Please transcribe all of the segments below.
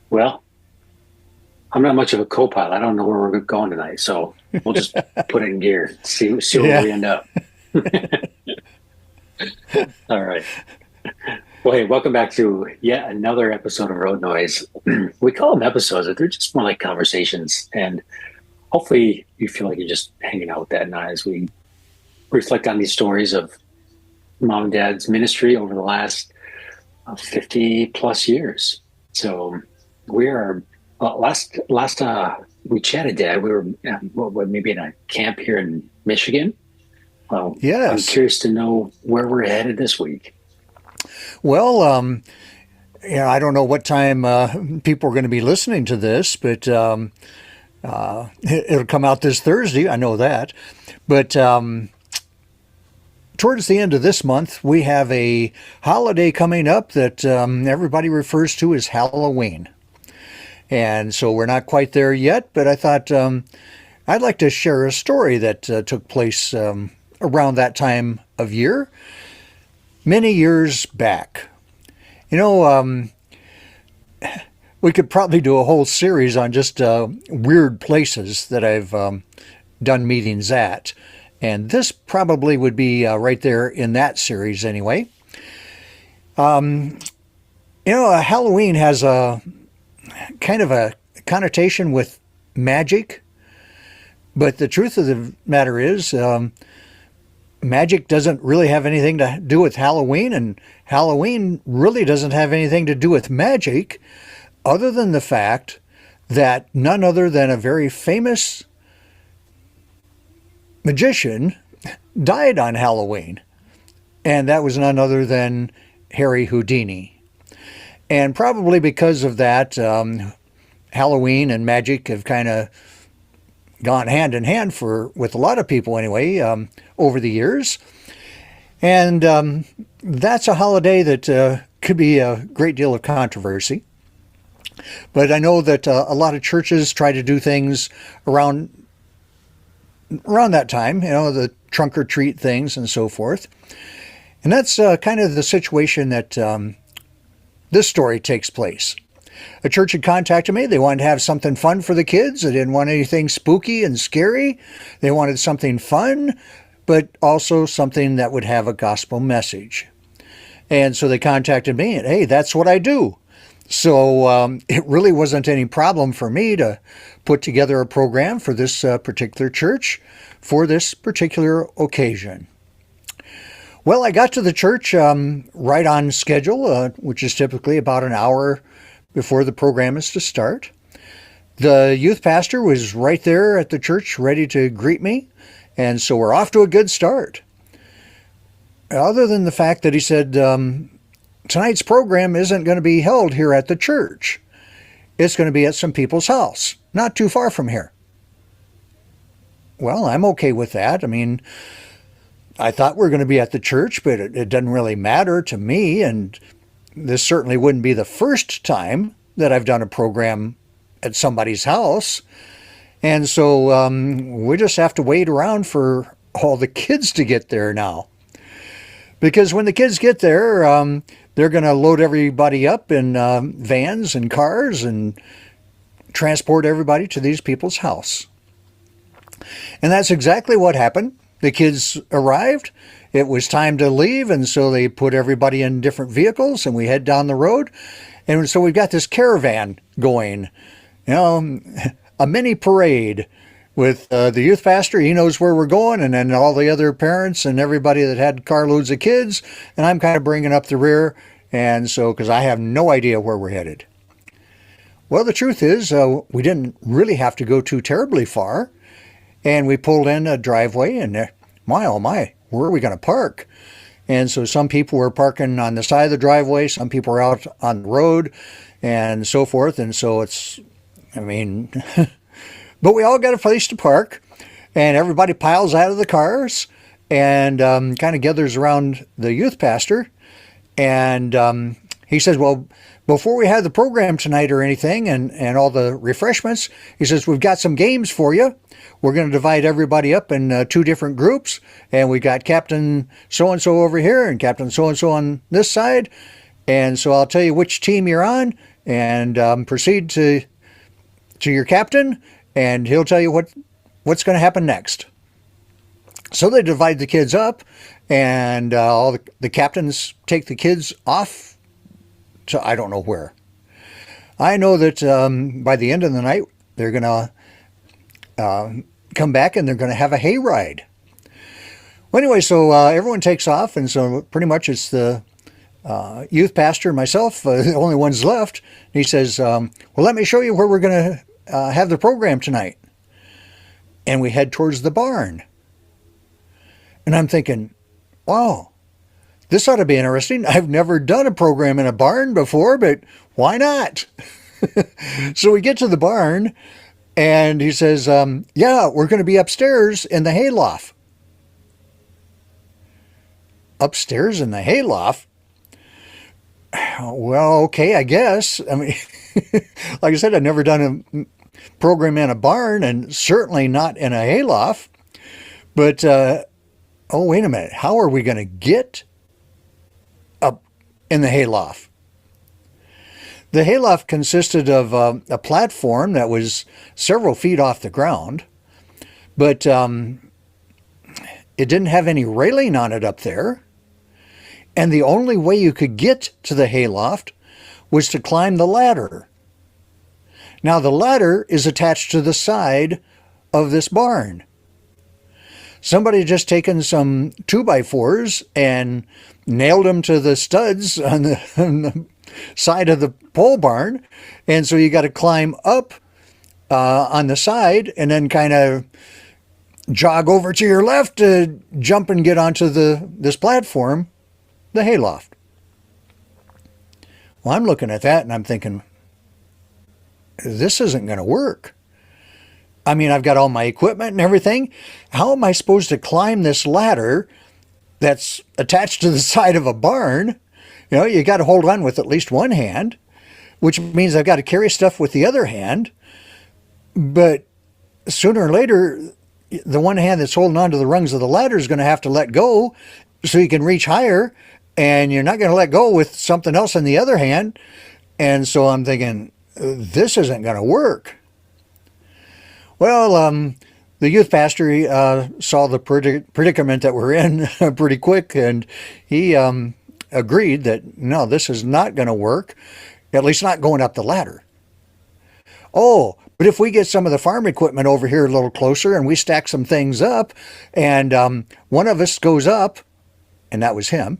Well, I'm not much of a co-pilot. I don't know where we're going tonight, so we'll just put it in gear. See where Yeah. we end up. All right. Well, hey, welcome back to yet another episode of Road Noise. We call them episodes, but they're just more like conversations. And hopefully, you feel like you're just hanging out with Dad and I as we reflect on these stories of mom and dad's ministry over the last 50 plus years. So we are last we chatted, Dad. We were maybe in a camp here in Michigan. Well, I'm Yes. curious to know where we're headed this week. Well, yeah, I don't know what time people are going to be listening to this, but it'll come out this Thursday. I know that. But towards the end of this month, we have a holiday coming up that everybody refers to as Halloween. And so we're not quite there yet, but I thought I'd like to share a story that took place around that time of year, many years back. You know, we could probably do a whole series on just weird places that I've done meetings at. And this probably would be right there in that series anyway. Halloween has a kind of a connotation with magic, but the truth of the matter is, magic doesn't really have anything to do with Halloween, and Halloween really doesn't have anything to do with magic, other than the fact that none other than a very famous magician died on Halloween, and that was none other than Harry Houdini. And probably because of that, Halloween and magic have kind of gone hand in hand with a lot of people anyway over the years. And that's a holiday that could be a great deal of controversy. But I know that a lot of churches try to do things around that time, the trunk or treat things and so forth. And that's kind of the situation that this story takes place. A church had contacted me. They wanted to have something fun for the kids. They didn't want anything spooky and scary. They wanted something fun, but also something that would have a gospel message. And so they contacted me, and hey, that's what I do. So it really wasn't any problem for me to put together a program for this particular church for this particular occasion. Well, I got to the church right on schedule, which is typically about an hour before the program is to start. The youth pastor was right there at the church ready to greet me, and so we're off to a good start. Other than the fact that he said, tonight's program isn't going to be held here at the church. It's going to be at some people's house, not too far from here. Well, I'm okay with that. I mean, I thought we were going to be at the church, but it doesn't really matter to me, and this certainly wouldn't be the first time that I've done a program at somebody's house. And so we just have to wait around for all the kids to get there now. Because when the kids get there, they're going to load everybody up in vans and cars and transport everybody to these people's house. And that's exactly what happened. The kids arrived. It was time to leave, and so they put everybody in different vehicles, and we head down the road. And so we've got this caravan going, a mini parade with the youth pastor. He knows where we're going, and then all the other parents and everybody that had carloads of kids, and I'm kind of bringing up the rear, and so because I have no idea where we're headed. Well, the truth is, we didn't really have to go too terribly far, and we pulled in a driveway, and my, oh my, where are we going to park? And so some people were parking on the side of the driveway, some people were out on the road, and so forth. And so but we all got a place to park, and everybody piles out of the cars and kind of gathers around the youth pastor. And he says, well, before we have the program tonight or anything and all the refreshments, he says, we've got some games for you. We're going to divide everybody up in two different groups, and we got Captain so-and-so over here and Captain so-and-so on this side. And so I'll tell you which team you're on, and proceed to your captain, and he'll tell you what's going to happen next. So they divide the kids up, and all the captains take the kids off to I don't know where. I know that by the end of the night, they're going to come back and they're going to have a hayride. Well, anyway, so everyone takes off, and so pretty much it's the youth pastor and myself, the only ones left. And he says, well, let me show you where we're going to have the program tonight. And we head towards the barn. And I'm thinking, wow, this ought to be interesting. I've never done a program in a barn before, but why not? So we get to the barn, and he says, yeah, we're going to be upstairs in the hayloft. Upstairs in the hayloft? Well, okay, I guess. I mean, like I said, I've never done a program in a barn, and certainly not in a hayloft. But, oh, wait a minute. How are we going to get up in the hayloft? The hayloft consisted of a platform that was several feet off the ground, but it didn't have any railing on it up there. And the only way you could get to the hayloft was to climb the ladder. Now, the ladder is attached to the side of this barn. Somebody had just taken some 2x4s and nailed them to the studs on the side of the pole barn. And so you got to climb up on the side and then kind of jog over to your left to jump and get onto this platform, the hayloft. Well, I'm looking at that and I'm thinking, this isn't going to work. I mean, I've got all my equipment and everything. How am I supposed to climb this ladder that's attached to the side of a barn? You know, you got to hold on with at least one hand, which means I've got to carry stuff with the other hand. But sooner or later, the one hand that's holding on to the rungs of the ladder is going to have to let go so you can reach higher, and you're not going to let go with something else in the other hand. And so I'm thinking, this isn't going to work. Well, the youth pastor saw the predicament that we're in pretty quick, and he agreed that, no, this is not going to work, at least not going up the ladder. Oh, but if we get some of the farm equipment over here a little closer and we stack some things up, and one of us goes up, and that was him,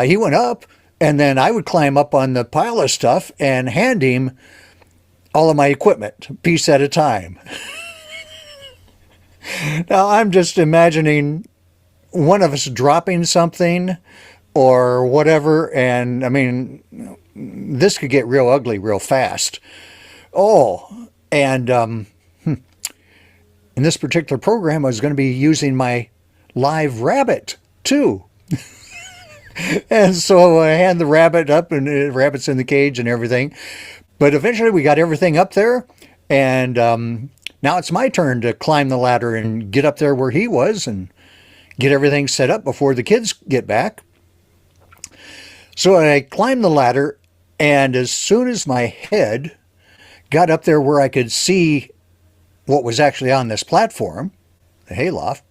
he went up, and then I would climb up on the pile of stuff and hand him all of my equipment, piece at a time. Now, I'm just imagining one of us dropping something or whatever, and I mean, this could get real ugly real fast. Oh, and in this particular program, I was going to be using my live rabbit, too. And so I hand the rabbit up, and the rabbit's in the cage and everything. But eventually we got everything up there, and now it's my turn to climb the ladder and get up there where he was and get everything set up before the kids get back. So I climbed the ladder, and as soon as my head got up there where I could see what was actually on this platform, the hayloft,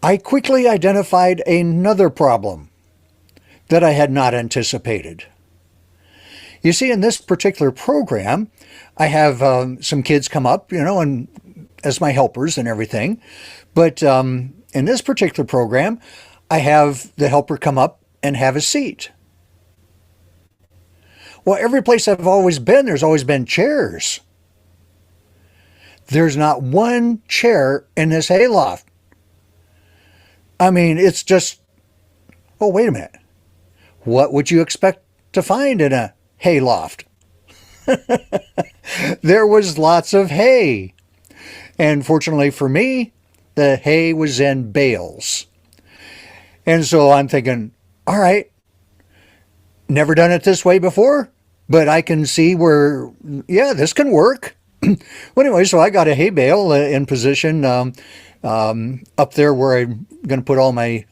I quickly identified another problem that I had not anticipated. You see, in this particular program, I have some kids come up, and as my helpers and everything. But in this particular program, I have the helper come up and have a seat. Well, every place I've always been, there's always been chairs. There's not one chair in this hayloft. I mean, it's just, oh, wait a minute. What would you expect to find in a hayloft? There was lots of hay. And fortunately for me, the hay was in bales. And so I'm thinking, all right, never done it this way before, but I can see where, yeah, this can work. Well, anyway, so I got a hay bale in position up there where I'm going to put all my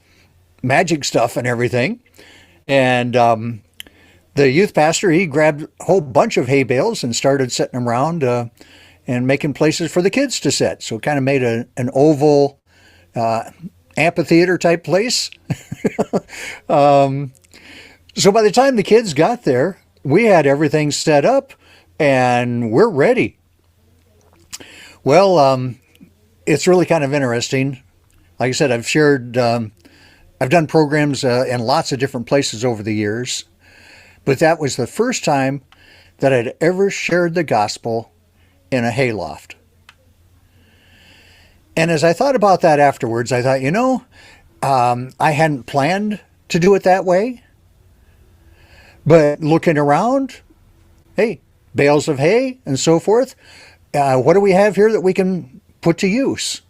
magic stuff and everything. And the youth pastor, he grabbed a whole bunch of hay bales and started setting them around and making places for the kids to sit. So it kind of made an oval amphitheater type place. So by the time the kids got there, we had everything set up and we're ready. Well, it's really kind of interesting. Like I said, I've done programs in lots of different places over the years, but that was the first time that I'd ever shared the gospel in a hayloft. And as I thought about that afterwards, I thought, I hadn't planned to do it that way, but looking around, hey, bales of hay and so forth, what do we have here that we can put to use?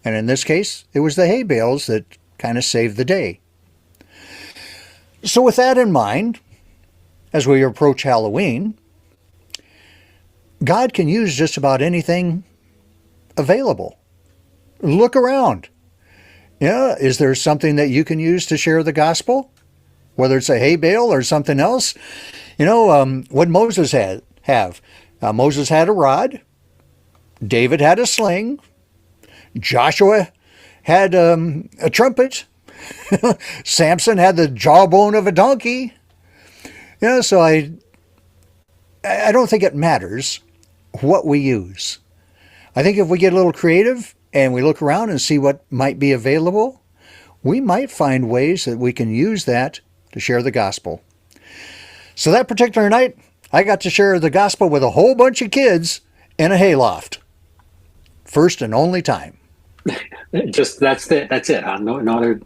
And in this case, it was the hay bales that kind of saved the day. So with that in mind, as we approach Halloween, God can use just about anything available. Look around. Yeah, is there something that you can use to share the gospel? Whether it's a hay bale or something else. What Moses have? Moses had a rod. David had a sling. Joshua had a trumpet. Samson had the jawbone of a donkey. So I don't think it matters what we use. I think if we get a little creative and we look around and see what might be available, we might find ways that we can use that to share the gospel. So that particular night, I got to share the gospel with a whole bunch of kids in a hayloft. First and only time. That's it. Huh? No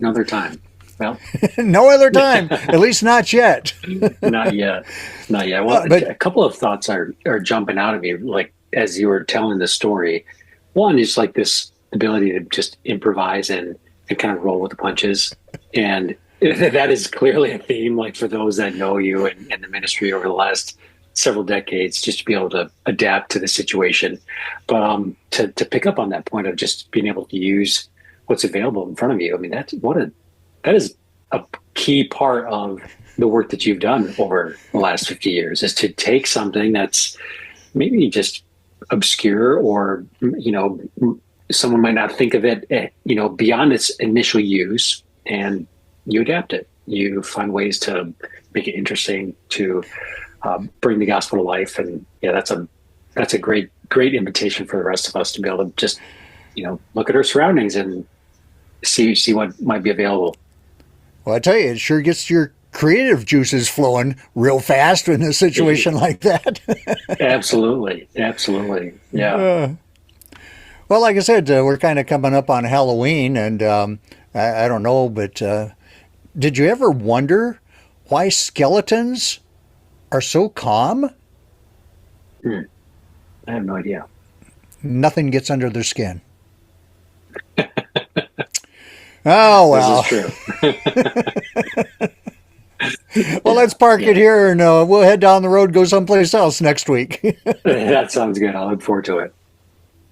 other time. Well, no other time. At least not yet. Not yet. Well, but a couple of thoughts are jumping out of me, like as you were telling the story. One is like this ability to just improvise and kind of roll with the punches, and that is clearly a theme. Like for those that know you and the ministry over the last several decades, just to be able to adapt to the situation. But to pick up on that point of just being able to use what's available in front of you. I mean, that is a key part of the work that you've done over the last 50 years, is to take something that's maybe just obscure or, someone might not think of it, beyond its initial use, and you adapt it. You find ways to make it interesting, to bring the gospel to life. And yeah, that's a great invitation for the rest of us to be able to just, look at our surroundings and see what might be available. Well, I tell you, it sure gets your creative juices flowing real fast in a situation like that. Absolutely. Yeah. Well, like I said, we're kind of coming up on Halloween, and I don't know, but did you ever wonder why skeletons are so calm? I have no idea. Nothing gets under their skin. Oh, well. This is true. Well, let's park it here, and we'll head down the road, go someplace else next week. That sounds good. I look forward to it.